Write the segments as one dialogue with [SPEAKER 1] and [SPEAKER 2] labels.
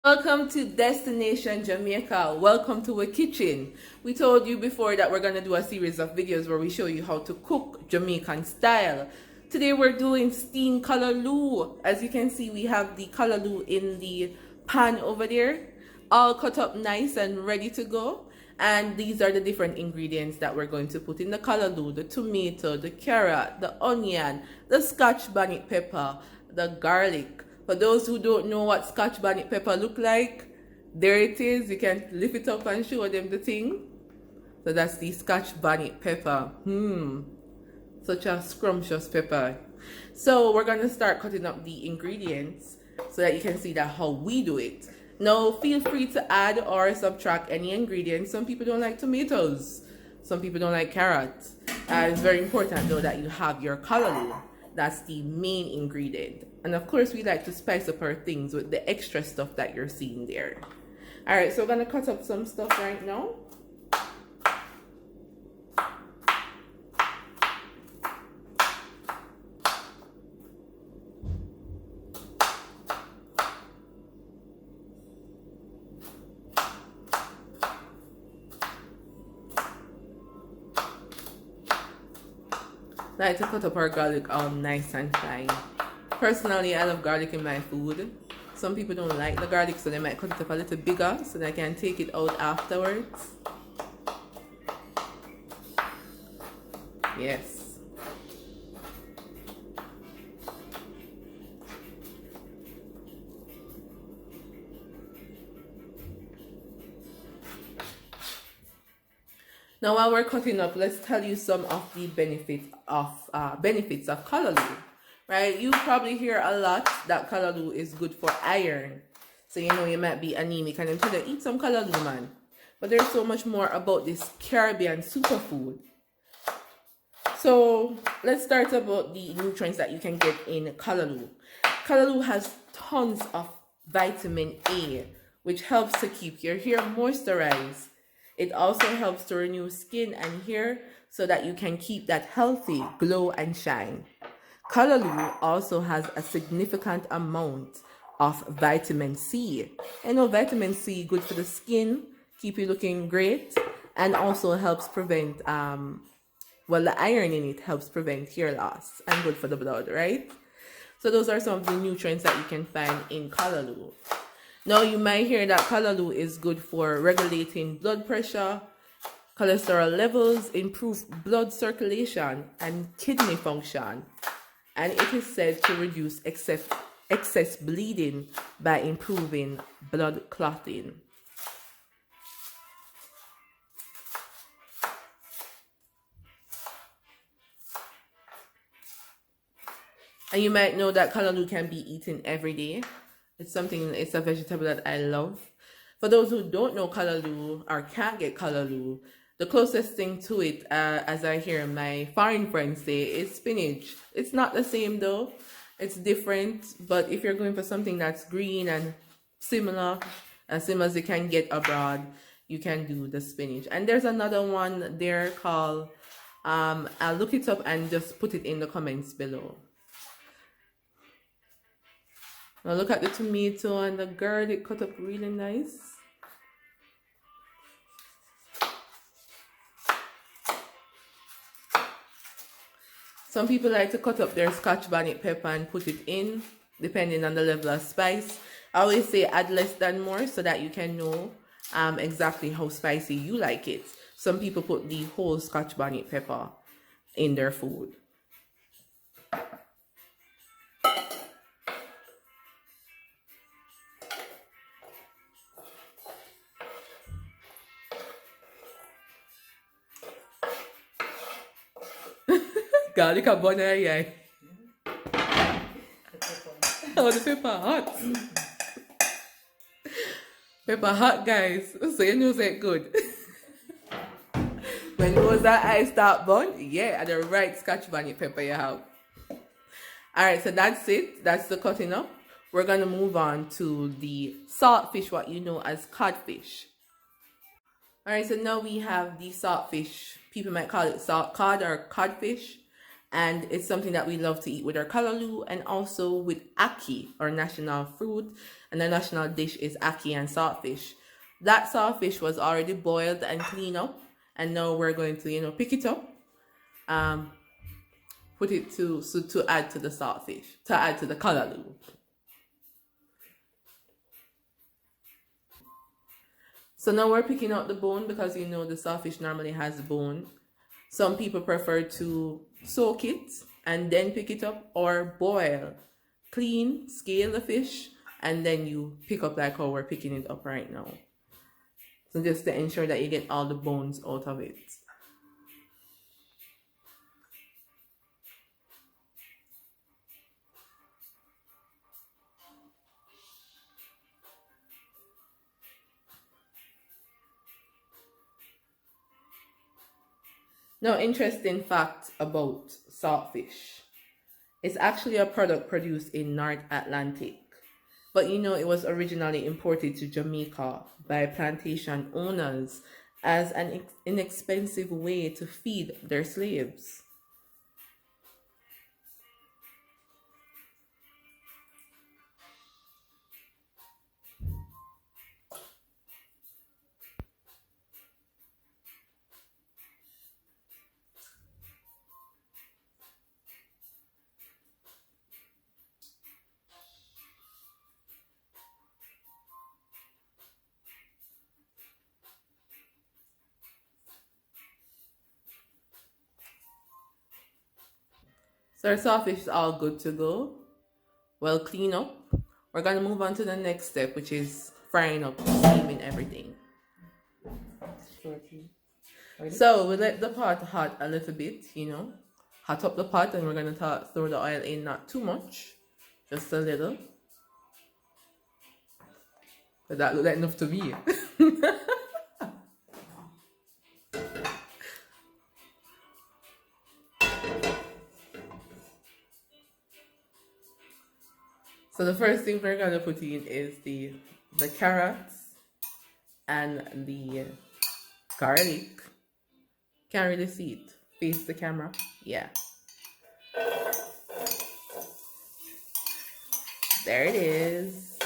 [SPEAKER 1] Welcome to Destination Jamaica. Welcome to a kitchen. We told you before that we're going to do a series of videos where we show you how to cook Jamaican style. Today we're doing steamed callaloo. As you can see, we have the callaloo in the pan over there, all cut up nice and ready to go. And these are the different ingredients that we're going to put in the callaloo: the tomato, the carrot, the onion, the scotch bonnet pepper, the garlic. For those who don't know what scotch bonnet pepper look like, there it is. You can lift it up and show them the thing. So that's the scotch bonnet pepper. Such a scrumptious pepper. So we're gonna start cutting up the ingredients so that you can see that how we do it. Now feel free to add or subtract any ingredients. Some people don't like tomatoes. Some people don't like carrots. It's very important though that you have your callaloo. That's the main ingredient. And of course, we like to spice up our things with the extra stuff that you're seeing there. All right, so we're gonna cut up some stuff right now. I like to cut up our garlic nice and fine. Personally, I love garlic in my food. Some people don't like the garlic, so they might cut it up a little bigger so they can take it out afterwards. Yes. Now, while we're cutting up, let's tell you some of the benefits of callaloo. Right? You probably hear a lot that callaloo is good for iron. So you know you might be anemic and tell you eat some callaloo, man. But there's so much more about this Caribbean superfood. So let's start about the nutrients that you can get in callaloo. Callaloo has tons of vitamin A, which helps to keep your hair moisturized. It also helps to renew skin and hair so that you can keep that healthy glow and shine. Callaloo also has a significant amount of vitamin C. I know vitamin C good for the skin, keep you looking great, and also helps prevent the iron in it helps prevent hair loss and good for the blood, right? So those are some of the nutrients that you can find in callaloo. Now you might hear that callaloo is good for regulating blood pressure, cholesterol levels, improve blood circulation, and kidney function. And it is said to reduce excess bleeding by improving blood clotting. And you might know that callaloo can be eaten every day. It's a vegetable that I love. For those who don't know callaloo or can't get callaloo, the closest thing to it, as I hear my foreign friends say, is spinach. It's not the same though. It's different. But if you're going for something that's green and similar, as similar as you can get abroad, you can do the spinach. And there's another one there called, I'll look it up and just put it in the comments below. Now look at the tomato and the garlic cut up really nice. Some people like to cut up their scotch bonnet pepper and put it in, depending on the level of spice. I always say add less than more so that you can know exactly how spicy you like it. Some people put the whole scotch bonnet pepper in their food. Garlic and butter, yeah. Oh, the pepper hot. Pepper hot, guys. So you know it's good. When those that eyes start burn, yeah, and the right scotch bonnet pepper you have. Alright, so that's it. That's the cutting up. We're gonna move on to the saltfish, what you know as codfish. Alright, so now we have the saltfish. People might call it salt cod or codfish. And it's something that we love to eat with our callaloo and also with ackee, our national fruit. And the national dish is ackee and saltfish. That saltfish was already boiled and cleaned up, and now we're going to, pick it up, put it to add to the saltfish, to add to the callaloo. So now we're picking out the bone because the saltfish normally has bone. Some people prefer to soak it and then pick it up, or boil, clean, scale the fish, and then you pick up like how we're picking it up right now. So just to ensure that you get all the bones out of it. Now, interesting fact about saltfish. It's actually a product produced in North Atlantic. But it was originally imported to Jamaica by plantation owners as an inexpensive way to feed their slaves. So our saltfish is all good to go. Well, clean up. We're going to move on to the next step, which is frying up, steaming everything. So we let the pot hot a little bit, hot up the pot, and we're going to throw the oil in, not too much, just a little. But that looked like enough to me. So the first thing we're going to put in is the carrots and the garlic. Can't really see it. Face the camera. Yeah. There it is.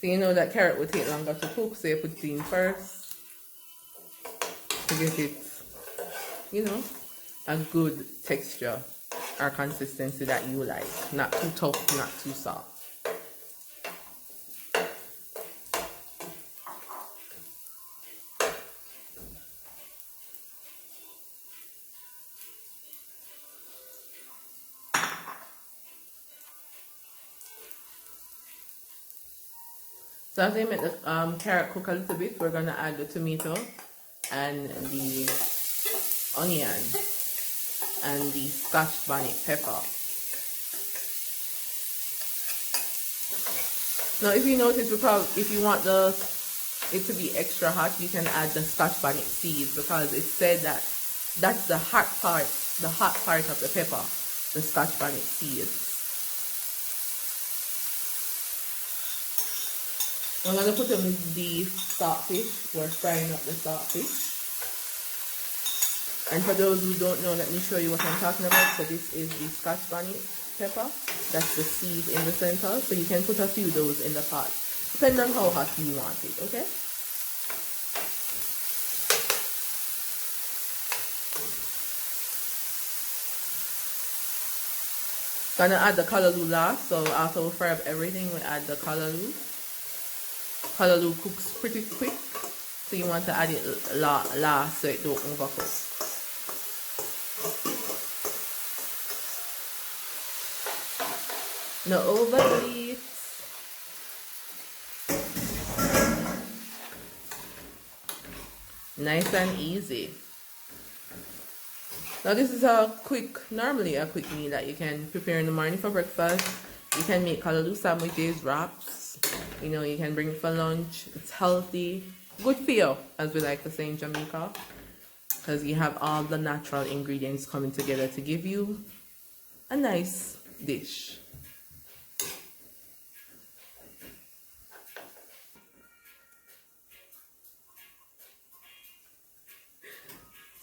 [SPEAKER 1] So you know that carrot would take longer to cook, so you put it in first to get it, a good texture or consistency that you like. Not too tough, not too soft. So as I make the carrot cook a little bit, we're going to add the tomato and the onion and the Scotch bonnet pepper. Now if you notice, if you want it to be extra hot, you can add the Scotch bonnet seeds, because it said that that's the hot part of the pepper, the Scotch bonnet seeds. I'm going to put in the saltfish. We're frying up the saltfish. And for those who don't know, let me show you what I'm talking about. So this is the Scotch bonnet pepper. That's the seed in the center. So you can put a few of those in the pot, depending on how hot you want it, okay? Gonna add the callaloo last. So after we fry up everything, we add the callaloo. Callaloo cooks pretty quick, so you want to add it last so it don't overcook. No overheat. Nice and easy. Now this is normally a quick meal that you can prepare in the morning for breakfast. You can make callaloo sandwiches, wraps. You can bring it for lunch. It's healthy, good for you, as we like to say in Jamaica, because you have all the natural ingredients coming together to give you a nice dish.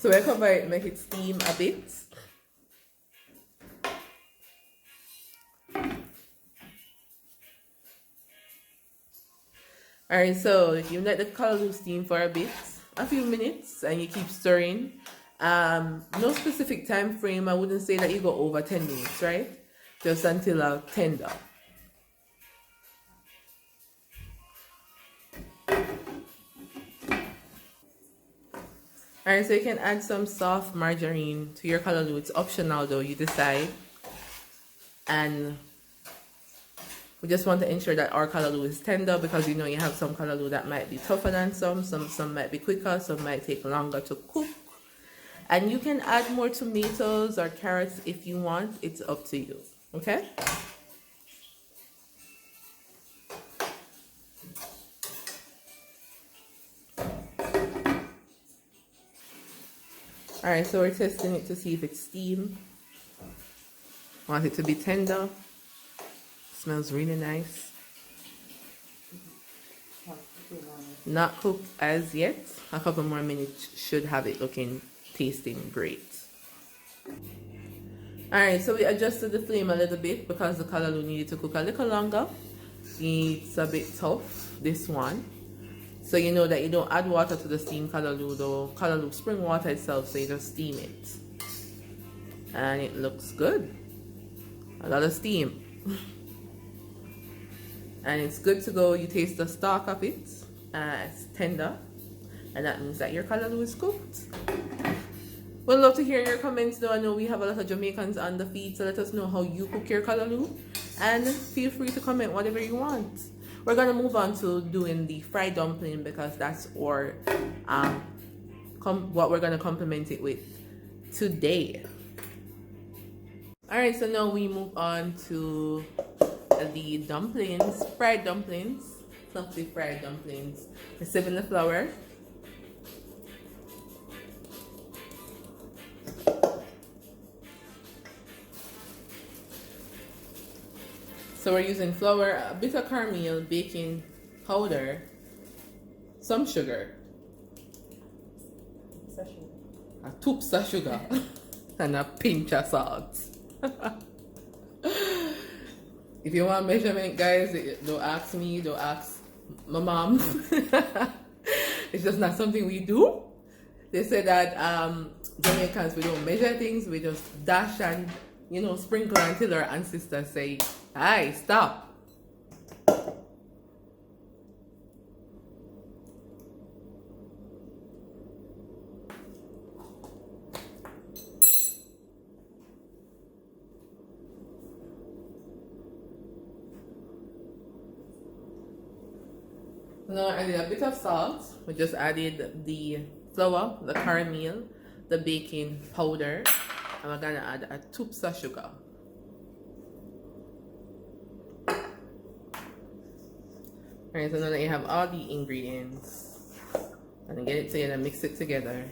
[SPEAKER 1] So I cover it, make it steam a bit. Alright, so you let the callaloo steam for a bit, a few minutes, and you keep stirring. No specific time frame. I wouldn't say that you go over 10 minutes, right? Just until tender. Alright, so you can add some soft margarine to your callaloo. It's optional though, you decide. And we just want to ensure that our callaloo is tender, because you know you have some callaloo that might be tougher than some might be quicker, some might take longer to cook. And you can add more tomatoes or carrots if you want. It's up to you, okay? Alright, so we're testing it to see if it's steam. Want it to be tender. Smells really nice. Not cooked as yet. A couple more minutes should have it looking, tasting great. Alright, so we adjusted the flame a little bit because the callaloo needed to cook a little longer. It's a bit tough, this one. So you know that you don't add water to the steamed callaloo, though. Callaloo spring water itself, so you just steam it. And it looks good. A lot of steam. And it's good to go. You taste the stalk of it. It's tender. And that means that your callaloo is cooked. We'd love to hear your comments though. I know we have a lot of Jamaicans on the feed, so let us know how you cook your callaloo. And feel free to comment whatever you want. We're gonna move on to doing the fried dumpling, because that's our what we're gonna complement it with today. Alright, so now we move on to the dumplings, fried dumplings, fluffy fried dumplings. We're sieving the flour. So we're using flour, a bit of caramel, baking powder, some sugar, a toops of sugar, and a pinch of salt. If you want measurement, guys, don't ask me, don't ask my mom. It's just not something we do. They say that Jamaicans, we don't measure things, we just dash and, you know, sprinkle until our ancestors say, "Hey, stop." Now I added a bit of salt. We just added the flour, the caramel, the baking powder, and we're gonna add a toops of sugar. Alright, so now that you have all the ingredients, and get it together, mix it together.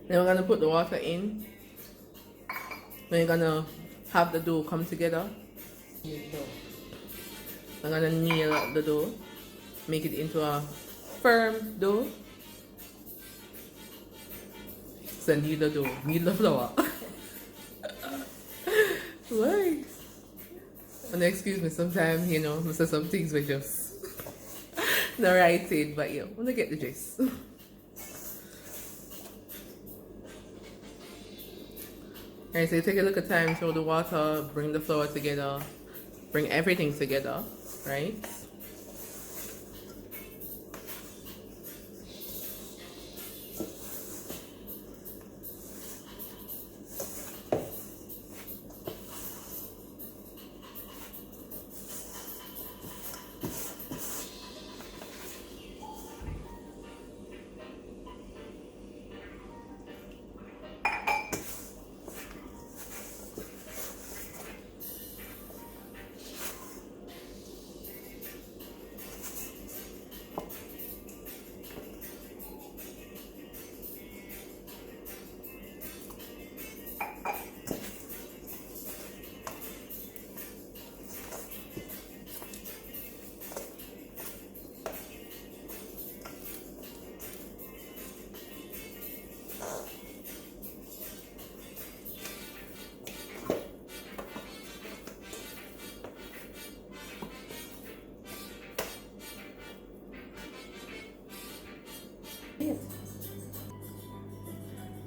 [SPEAKER 1] Then we're gonna put the water in. Then you're gonna have the dough come together. I'm gonna knead the dough, make it into a firm dough. So knead the dough, knead the flour. Why? And excuse me, sometimes, you know, I say some things we just not right it, but yeah, I'm gonna get the gist. Alright, so you take a look at time, throw the water, bring the flour together, bring everything together, right?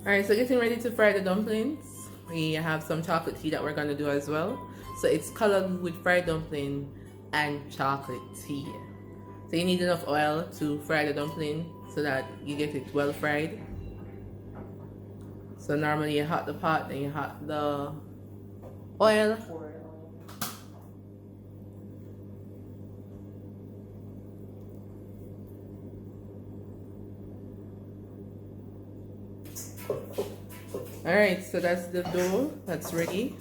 [SPEAKER 1] Alright, so getting ready to fry the dumplings. We have some chocolate tea that we're gonna do as well. So it's callaloo with fried dumpling and chocolate tea. So you need enough oil to fry the dumpling so that you get it well fried. So normally you hot the pot, then you hot the oil. Alright, so that's the dough that's ready.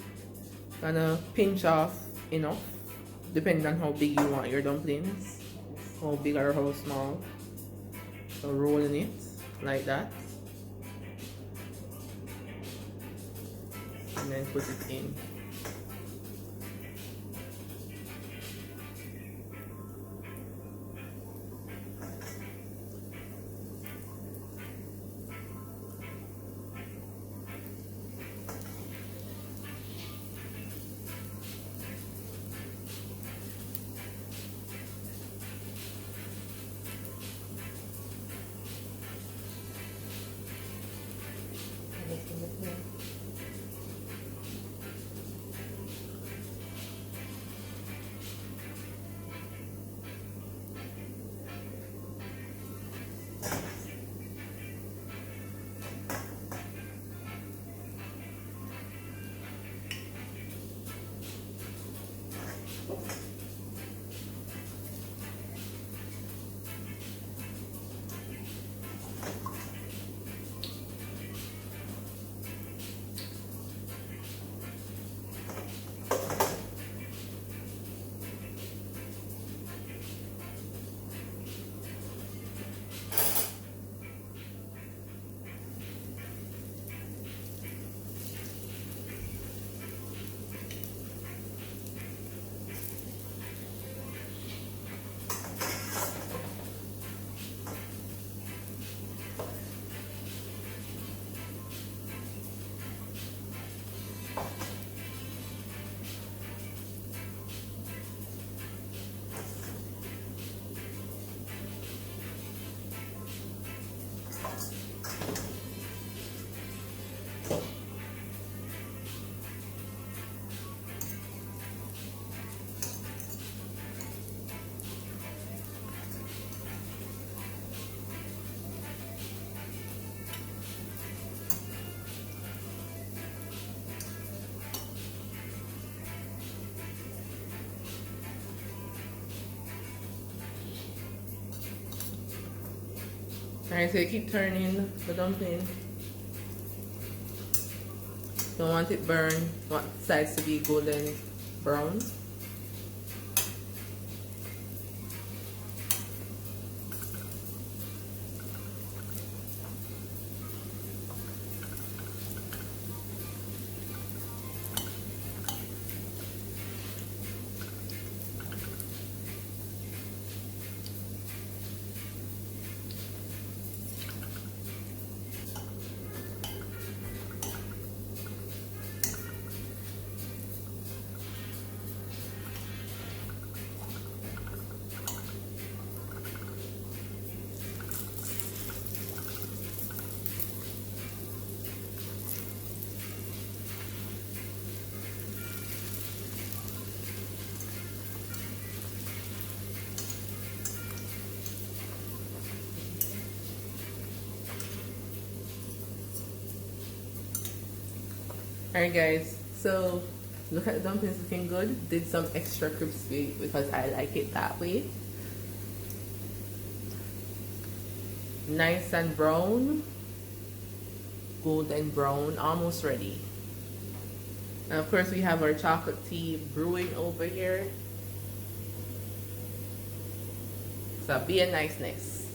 [SPEAKER 1] Gonna pinch off enough, depending on how big you want your dumplings, how big or how small. So rolling it like that, and then put it in. Alright, so you keep turning the dumpling. Don't want it burned, want sides to be golden brown. Alright guys, so look at the dumplings looking good. Did some extra crispy because I like it that way. Nice and brown, golden brown, almost ready. And of course we have our chocolate tea brewing over here. So be a niceness.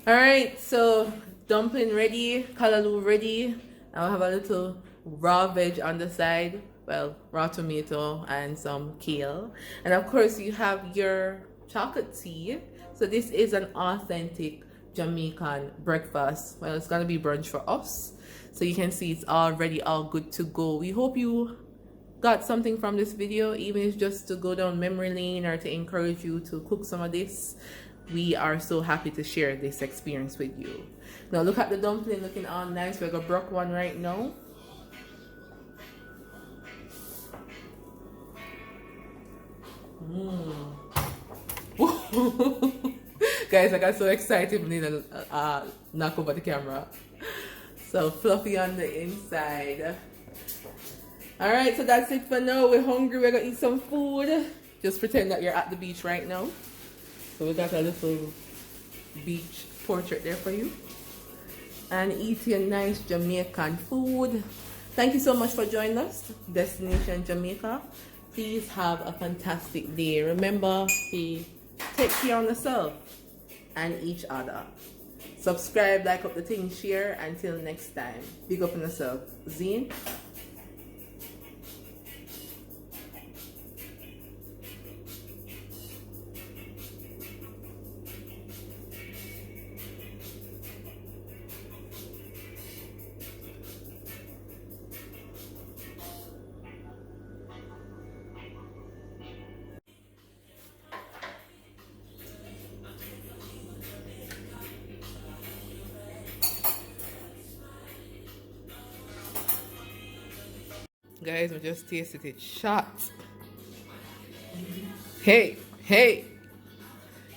[SPEAKER 1] Alright, so dumpling ready, callaloo ready. I'll have a little raw veg on the side. Well, raw tomato and some kale. And of course you have your chocolate tea. So this is an authentic Jamaican breakfast. Well, it's gonna be brunch for us. So you can see it's already all good to go. We hope you got something from this video, even if it's just to go down memory lane or to encourage you to cook some of this, we are so happy to share this experience with you. Now look at the dumpling looking all nice. We're gonna brook one right now. Guys, I got so excited when I knock over the camera. So fluffy on the inside. Alright, so that's it for now. We're hungry, we're gonna eat some food. Just pretend that you're at the beach right now. So we got a little beach portrait there for you. And eat your nice Jamaican food. Thank you so much for joining us. Destination Jamaica. Please have a fantastic day. Remember to take care of yourself and each other. Subscribe, like up the thing, share. Until next time. Big up on yourself. Zine. Guys, we just tasted it. Shots. Hey, hey.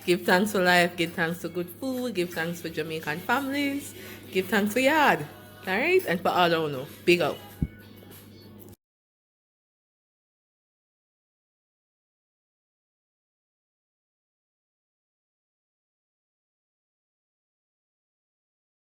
[SPEAKER 1] Give thanks for life. Give thanks for good food. Give thanks for Jamaican families. Give thanks for yard. Alright? And for all I know. Big up.